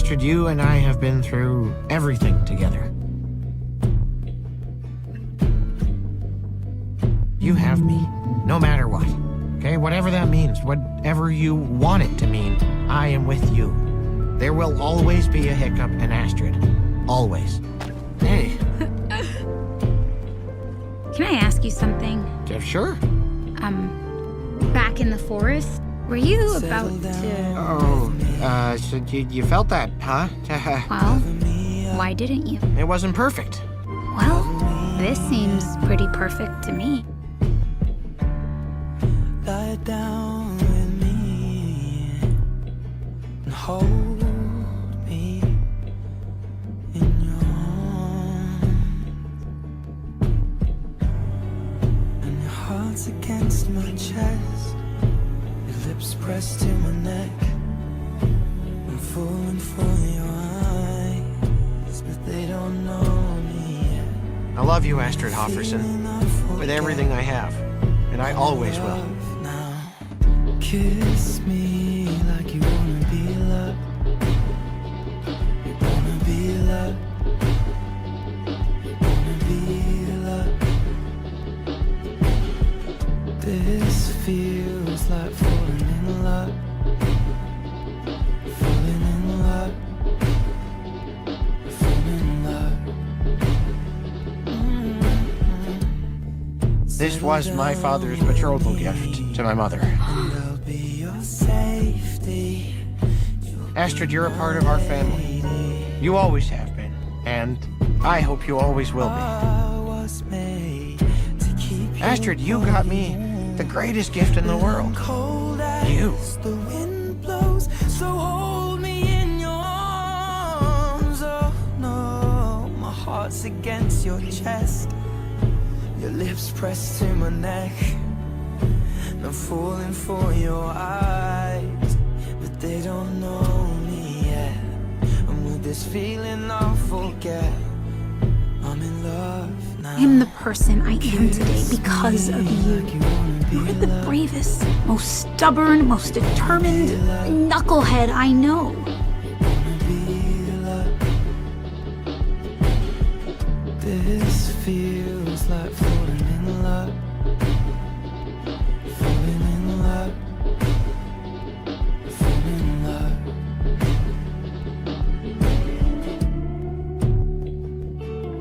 Astrid, you and I have been through everything together. You have me, no matter what. Okay, whatever that means, whatever you want it to mean, I am with you. There will always be a Hiccup and Astrid. Always. Hey. Can I ask you something? Yeah, sure. Back in the forest, were you about to... Oh, so you felt that, huh? Well, why didn't you? It wasn't perfect. Well, this seems pretty perfect to me. Lie down with me and hold me in your arms, and your heart's against my chest, your lips pressed to my neck. I'm falling for your eyes, but they don't know me yet. I love you, Astrid Hofferson, with everything I have, and I always will. Kiss me like you wanna be loved. You wanna be loved. You wanna be loved. This feels like falling in love. Falling in love. Falling in love. This was my father's betrothal gift to my mother. Astrid, you're a part of our family. You always have been, and I hope you always will be. Astrid, you got me the greatest gift in the world. You. The wind blows, so hold me in your arms. Oh no, my heart's against your chest, your lips pressed to my neck. I'm falling for your eyes, but they don't know me yet. And with this feeling I'll forget I'm in love now. I'm the person I am today because of you. You're the bravest, most stubborn, most determined knucklehead I know.